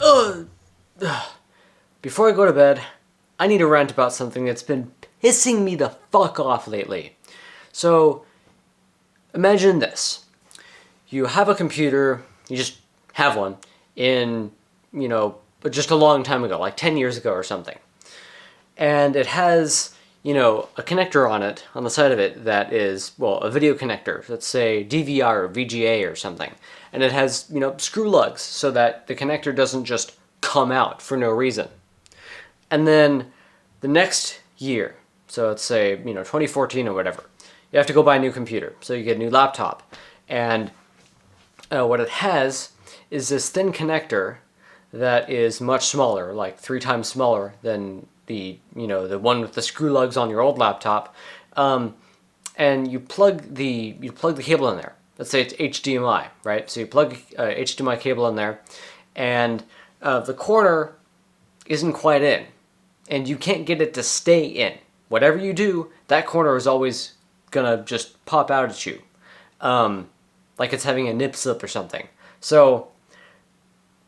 Ugh. Before I go to bed, I need to rant about something that's been pissing me the fuck off lately. So, imagine this. You have a computer, you just have one, in, just a long time ago, like 10 years ago or something. And it has, a connector on it, on the side of it, that is, well, a video connector. Let's say DVR or VGA or something. And it has, screw lugs so that the connector doesn't just come out for no reason. And then the next year, so let's say, 2014 or whatever, you have to go buy a new computer. So you get a new laptop. And what it has is this thin connector that is much smaller, like 3 times smaller than the one with the screw lugs on your old laptop. And you plug the cable in there. Let's say it's HDMI, right? So you plug HDMI cable in there, and the corner isn't quite in, and you can't get it to stay in. Whatever you do, that corner is always gonna just pop out at you, like it's having a nip slip or something. So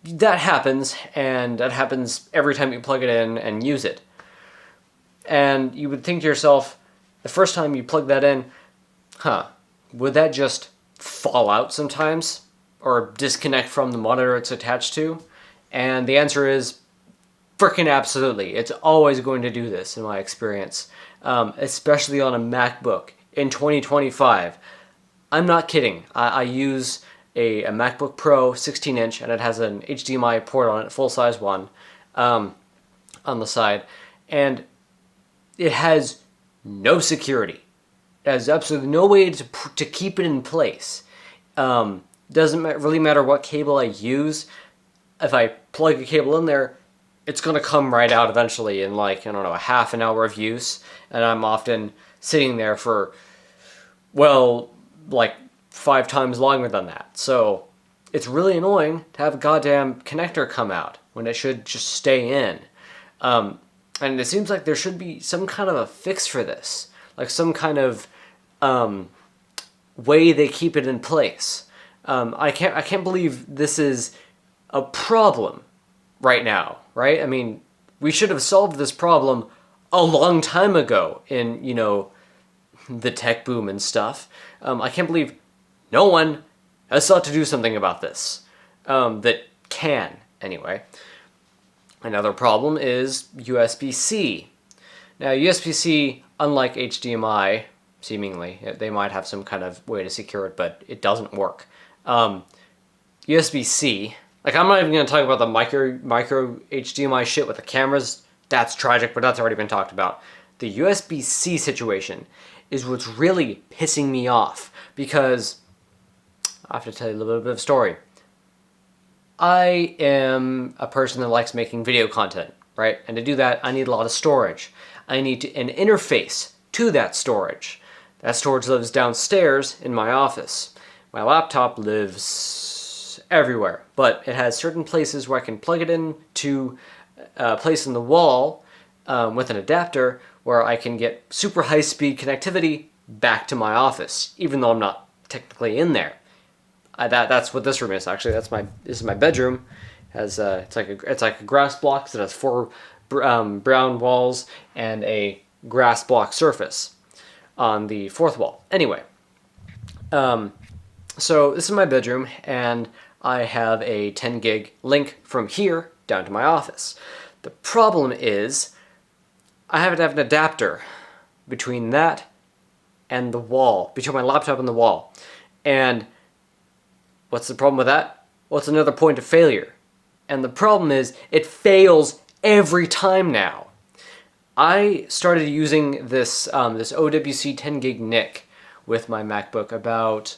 that happens, and that happens every time you plug it in and use it. And you would think to yourself, the first time you plug that in, would that just fall out sometimes? Or disconnect from the monitor it's attached to? And the answer is frickin' absolutely. It's always going to do this in my experience, especially on a MacBook in 2025. I'm not kidding. I use a MacBook Pro 16-inch, and it has an HDMI port on it, full-size one, on the side, and it has no security. It has absolutely no way to keep it in place. Doesn't really matter what cable I use. If I plug a cable in there, it's going to come right out eventually in a half an hour of use, and I'm often sitting there for, 5 times longer than that. So it's really annoying to have a goddamn connector come out when it should just stay in. And it seems like there should be some kind of a fix for this, like some kind of way they keep it in place. I can't believe this is a problem right now, right? I mean, we should have solved this problem a long time ago in, the tech boom and stuff. I can't believe no one has sought to do something about this. That can, anyway. Another problem is USB-C. Now, USB-C, unlike HDMI, seemingly, they might have some kind of way to secure it, but it doesn't work. USB-C, I'm not even going to talk about the micro HDMI shit with the cameras. That's tragic, but that's already been talked about. The USB-C situation is what's really pissing me off, because I have to tell you a little bit of a story. I am a person that likes making video content, right? And to do that, I need a lot of storage. I need an interface to that storage. That storage lives downstairs in my office. My laptop lives everywhere, but it has certain places where I can plug it in to a place in the wall with an adapter where I can get super high-speed connectivity back to my office, even though I'm not technically in there. That's what this room is, actually. This is my bedroom. It's like a grass block that has 4 brown walls and a grass block surface on the 4th wall. Anyway, so this is my bedroom, and I have a 10 gig link from here down to my office. The problem is I have to have an adapter between that and the wall, between my laptop and the wall. And what's the problem with that? Well, it's another point of failure. And the problem is, it fails every time now. I started using this this OWC 10 gig NIC with my MacBook about,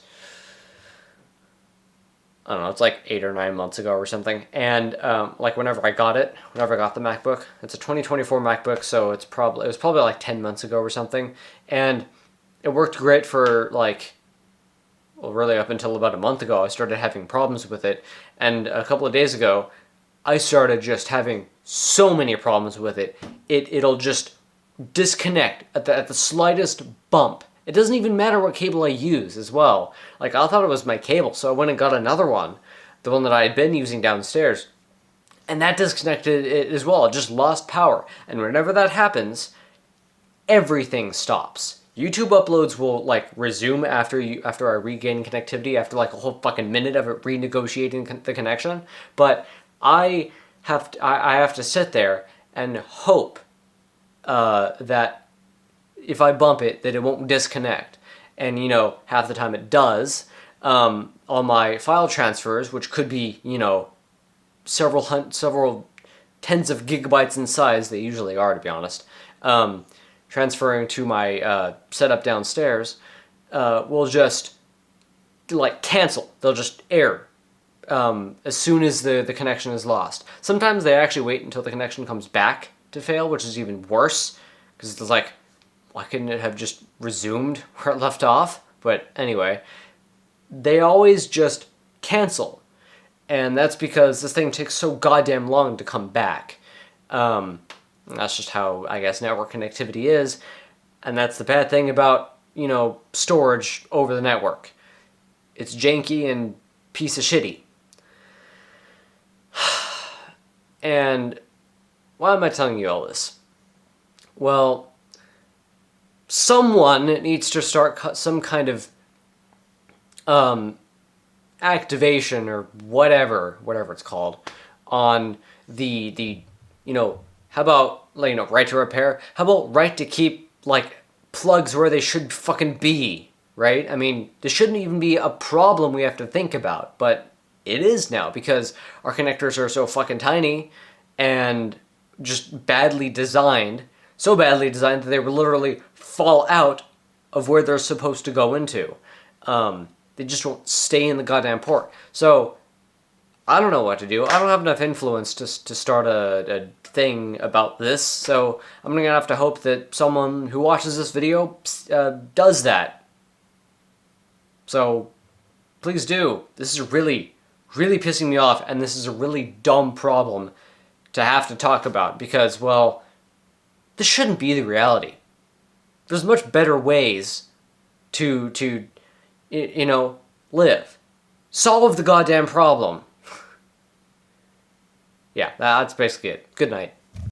I don't know, it's like 8 or 9 months ago or something. And whenever I got the MacBook, it's a 2024 MacBook, so it was probably like 10 months ago or something. And it worked great for really up until about a month ago. I started having problems with it, and a couple of days ago I started just having so many problems with it. It'll just disconnect at the slightest bump. It doesn't even matter what cable I use as well. I thought it was my cable, so I went and got another one, the one that I had been using downstairs, And that disconnected it as well. It just lost power. And whenever that happens, everything stops. YouTube uploads will like resume after I regain connectivity after like a whole fucking minute of it renegotiating the connection. But I have to sit there and hope that if I bump it, that it won't disconnect. And you know, half the time it does. On my file transfers, which could be, you know, several tens of gigabytes in size, they usually are, to be honest. Transferring to my setup downstairs will just like cancel. They'll just error as soon as the connection is lost. Sometimes they actually wait until the connection comes back to fail, which is even worse because it's like, why couldn't it have just resumed where it left off? But anyway, they always just cancel. And that's because this thing takes so goddamn long to come back. That's just how, I guess, network connectivity is. And that's the bad thing about, you know, storage over the network. It's janky and piece of shitty. And why am I telling you all this? Well, someone needs to start some kind of activation or whatever it's called on the you know, how about, like, you know, right to repair? How about right to keep like plugs where they should fucking be, right? I mean, this shouldn't even be a problem we have to think about, but it is now because our connectors are so fucking tiny and just badly designed, so badly designed that they will literally fall out of where they're supposed to go into. They just won't stay in the goddamn port. So, I don't know what to do. I don't have enough influence to start a thing about this, so I'm gonna have to hope that someone who watches this video does that. So, please do. This is really, really pissing me off, and this is a really dumb problem to have to talk about, because, well, this shouldn't be the reality. There's much better ways to you know, live. Solve the goddamn problem. Yeah, that's basically it. Good night.